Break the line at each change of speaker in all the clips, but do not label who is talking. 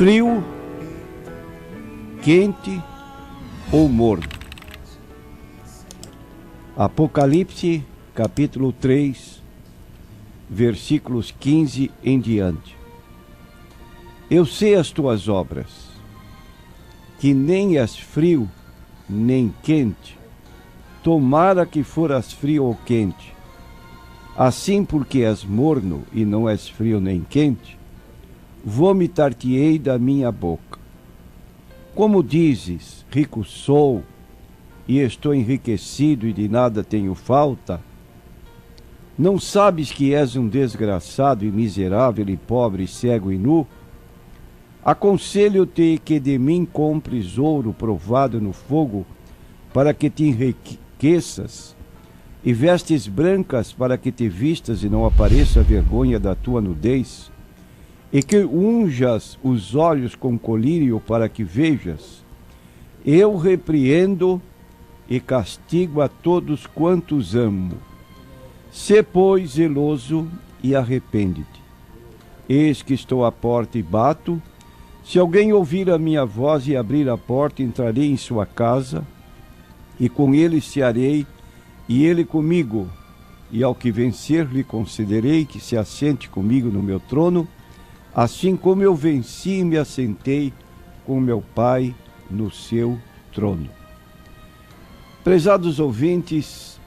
frio, quente ou morno. Apocalipse, capítulo 3, versículos 15 em diante. Eu sei as tuas obras, que nem és frio, nem quente. Tomara que foras frio ou quente. Assim, porque és morno e não és frio nem quente, vomitar-te-ei da minha boca. Como dizes, rico sou, e estou enriquecido e de nada tenho falta, não sabes que és um desgraçado e miserável e pobre, cego e nu? Aconselho-te que de mim compres ouro provado no fogo, para que te enriqueças, e vestes brancas para que te vistas e não apareça a vergonha da tua nudez, e que unjas os olhos com colírio para que vejas. Eu repreendo e castigo a todos quantos amo. Sê, pois, zeloso e arrepende-te. Eis que estou à porta e bato. Se alguém ouvir a minha voz e abrir a porta, entrarei em sua casa, e com ele cearei, e ele comigo. E ao que vencer, lhe concederei que se assente comigo no meu trono, assim como eu venci e me assentei com meu Pai no seu trono. Prezados ouvintes,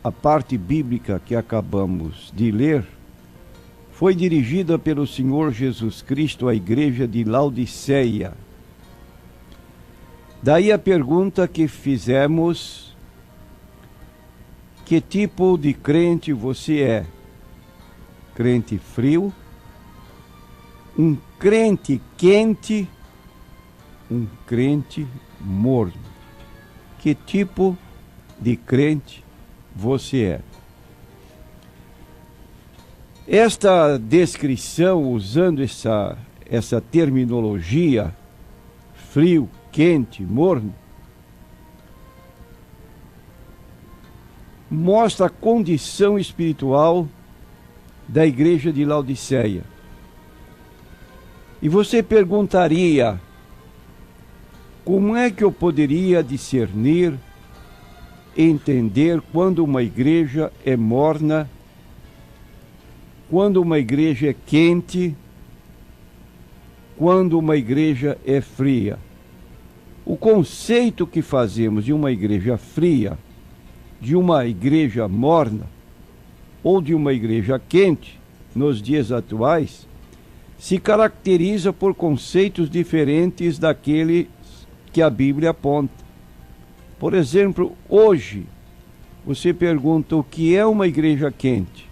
a parte bíblica que acabamos de ler foi dirigida pelo Senhor Jesus Cristo à igreja de Laodiceia. Daí a pergunta que fizemos: que tipo de crente você é? Crente frio? Um crente quente? Um crente morno? Que tipo de crente você é? Esta descrição, usando essa terminologia, frio, quente, morno, mostra a condição espiritual da igreja de Laodiceia. E você perguntaria: como é que eu poderia discernir, entender quando uma igreja é morna, quando uma igreja é quente, quando uma igreja é fria? O conceito que fazemos de uma igreja fria, de uma igreja morna ou de uma igreja quente, nos dias atuais, se caracteriza por conceitos diferentes daqueles que a Bíblia aponta. Por exemplo, hoje, você pergunta o que é uma igreja quente.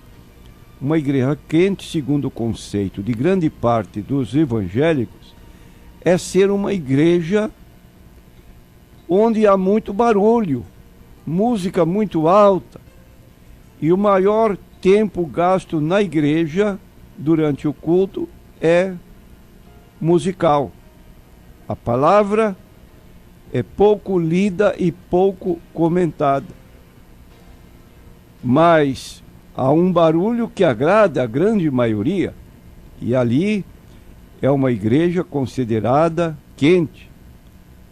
Uma igreja quente, segundo o conceito de grande parte dos evangélicos, é ser uma igreja onde há muito barulho, música muito alta, e o maior tempo gasto na igreja durante o culto é musical. A palavra é pouco lida e pouco comentada, mas há um barulho que agrada a grande maioria, e ali é uma igreja considerada quente.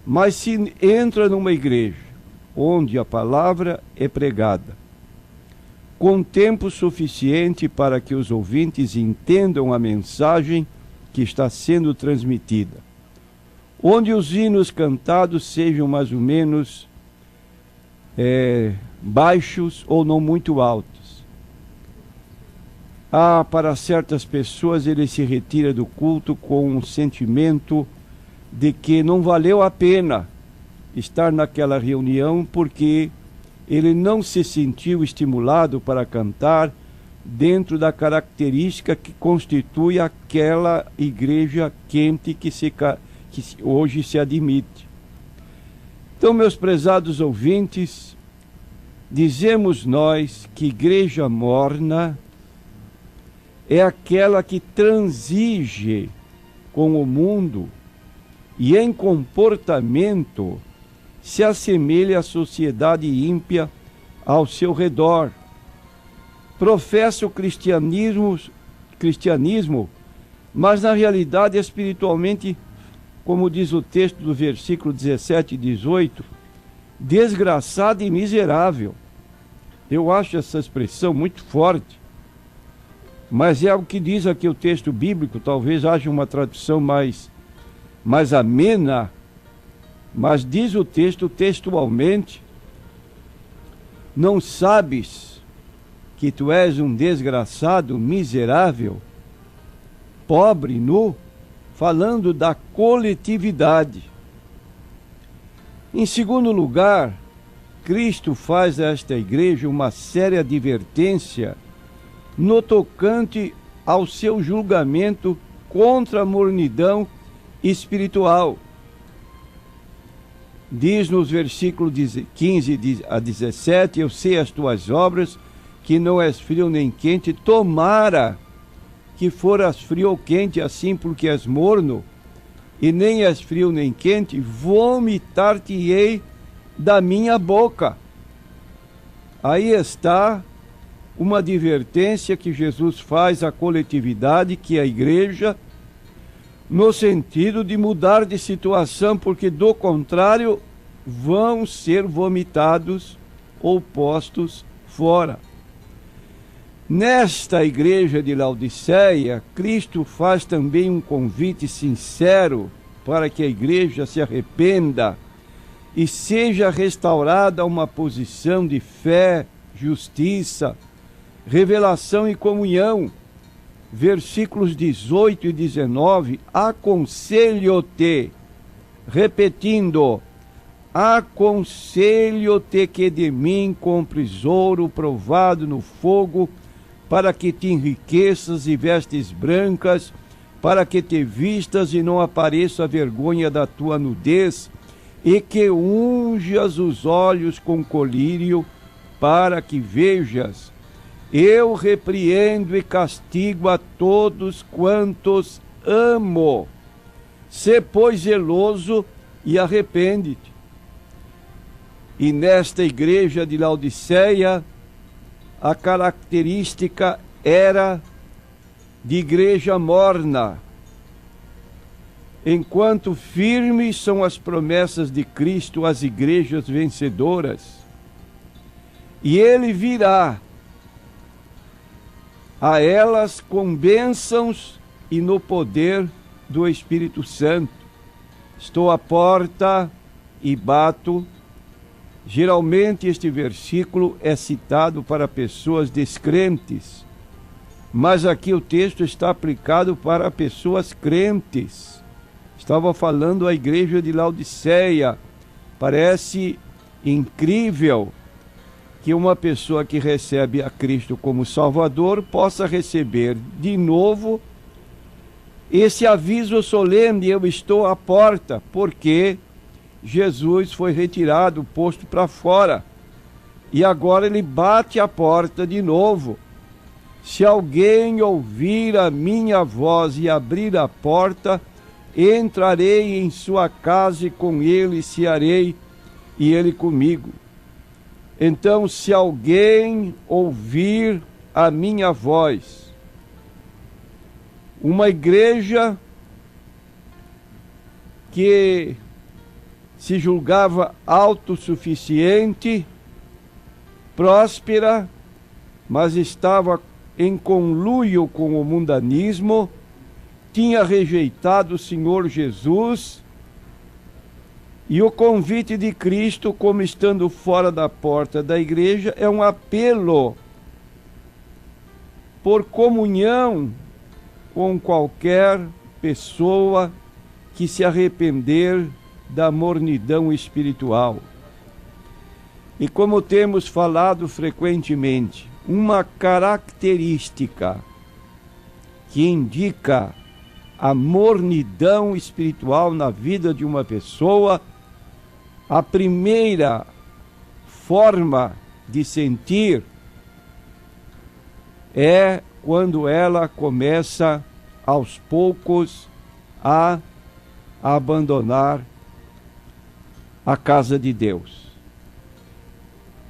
Mas se entra numa igreja onde a palavra é pregada, com tempo suficiente para que os ouvintes entendam a mensagem que está sendo transmitida, onde os hinos cantados sejam mais ou menos baixos ou não muito altos, para certas pessoas ele se retira do culto com um sentimento de que não valeu a pena estar naquela reunião, porque ele não se sentiu estimulado para cantar dentro da característica que constitui aquela igreja quente que hoje se admite. Então, meus prezados ouvintes, dizemos nós que igreja morna é aquela que transige com o mundo e em comportamento se assemelha à sociedade ímpia ao seu redor. Professa o cristianismo mas na realidade, espiritualmente, como diz o texto do versículo 17 e 18, desgraçado e miserável. Eu acho essa expressão muito forte, mas é o que diz aqui o texto bíblico. Talvez haja uma tradução mais amena, mas diz o texto textualmente: não sabes que tu és um desgraçado, miserável, pobre, nu? Falando da coletividade. Em segundo lugar, Cristo faz a esta igreja uma séria advertência no tocante ao seu julgamento contra a mornidão espiritual. Diz nos versículos 15 a 17: eu sei as tuas obras, que não és frio nem quente, tomara que foras frio ou quente, assim porque és morno, e nem és frio nem quente, vomitar-te-ei da minha boca. Aí está uma advertência que Jesus faz à coletividade, que é a igreja, no sentido de mudar de situação, porque do contrário vão ser vomitados ou postos fora. Nesta igreja de Laodiceia, Cristo faz também um convite sincero para que a igreja se arrependa e seja restaurada a uma posição de fé, justiça, revelação e comunhão. Versículos 18 e 19: aconselho-te, repetindo, aconselho-te que de mim compres ouro provado no fogo, para que te enriqueças e vestes brancas, para que te vistas e não apareça a vergonha da tua nudez, e que unjas os olhos com colírio, para que vejas. Eu repreendo e castigo a todos quantos amo. Sê, pois, zeloso e arrepende-te. E nesta igreja de Laodiceia, a característica era de igreja morna. Enquanto firmes são as promessas de Cristo às igrejas vencedoras, e Ele virá a elas com bênçãos e no poder do Espírito Santo. Estou à porta e bato. Geralmente este versículo é citado para pessoas descrentes, mas aqui o texto está aplicado para pessoas crentes. Estava falando à igreja de Laodiceia. Parece incrível que uma pessoa que recebe a Cristo como Salvador possa receber de novo esse aviso solene: eu estou à porta, porque Jesus foi retirado, posto para fora, e agora ele bate a porta de novo. Se alguém ouvir a minha voz e abrir a porta, entrarei em sua casa e com ele cearei e ele comigo. Então, se alguém ouvir a minha voz, uma igreja que se julgava autossuficiente, próspera, mas estava em conluio com o mundanismo, tinha rejeitado o Senhor Jesus, e o convite de Cristo, como estando fora da porta da igreja, é um apelo por comunhão com qualquer pessoa que se arrepender da mornidão espiritual. E como temos falado frequentemente, uma característica que indica a mornidão espiritual na vida de uma pessoa, a primeira forma de sentir é quando ela começa aos poucos a abandonar a casa de Deus.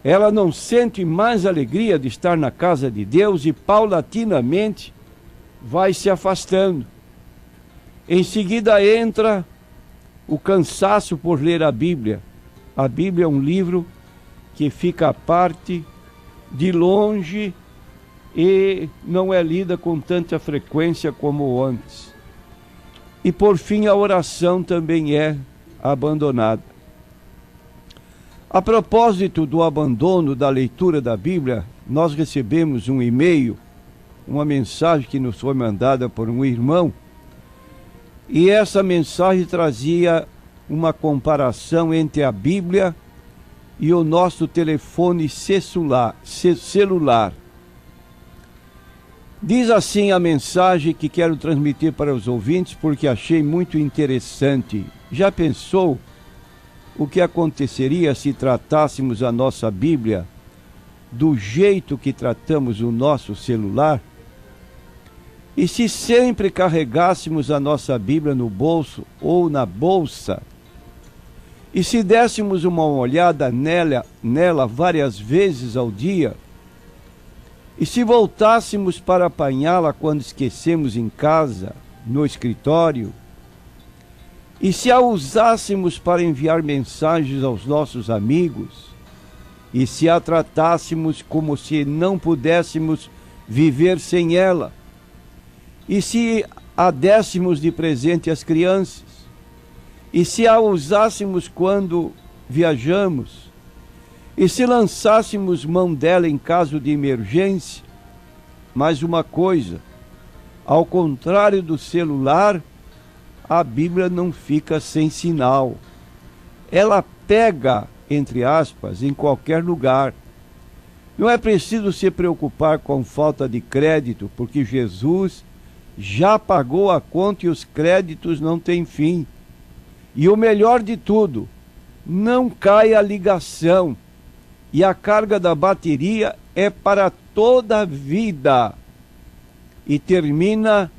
Ela não sente mais alegria de estar na casa de Deus e paulatinamente vai se afastando. Em seguida entra o cansaço por ler a Bíblia. A Bíblia é um livro que fica à parte, de longe, e não é lida com tanta frequência como antes. E por fim a oração também é abandonada. A propósito do abandono da leitura da Bíblia, nós recebemos um e-mail, uma mensagem que nos foi mandada por um irmão, e essa mensagem trazia uma comparação entre a Bíblia e o nosso telefone celular. Diz assim a mensagem que quero transmitir para os ouvintes, porque achei muito interessante. Já pensou o que aconteceria se tratássemos a nossa Bíblia do jeito que tratamos o nosso celular? E se sempre carregássemos a nossa Bíblia no bolso ou na bolsa? E se dessemos uma olhada nela várias vezes ao dia? E se voltássemos para apanhá-la quando esquecemos em casa, no escritório? E se a usássemos para enviar mensagens aos nossos amigos? E se a tratássemos como se não pudéssemos viver sem ela? E se a dessemos de presente às crianças? E se a usássemos quando viajamos? E se lançássemos mão dela em caso de emergência? Mais uma coisa, ao contrário do celular, a Bíblia não fica sem sinal. Ela pega, entre aspas, em qualquer lugar. Não é preciso se preocupar com falta de crédito, porque Jesus já pagou a conta e os créditos não têm fim. E o melhor de tudo, não cai a ligação. E a carga da bateria é para toda a vida. E termina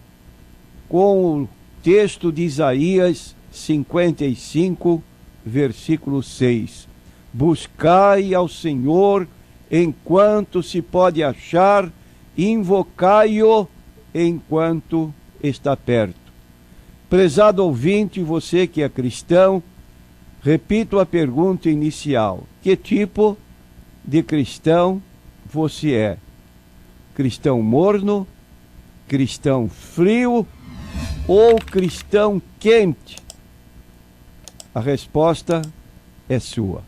com o texto de Isaías 55, versículo 6. Buscai ao Senhor enquanto se pode achar, invocai-o enquanto está perto. Prezado ouvinte, você que é cristão, repito a pergunta inicial: que tipo de cristão você é? Cristão morno, cristão frio ou cristão quente? A resposta é sua.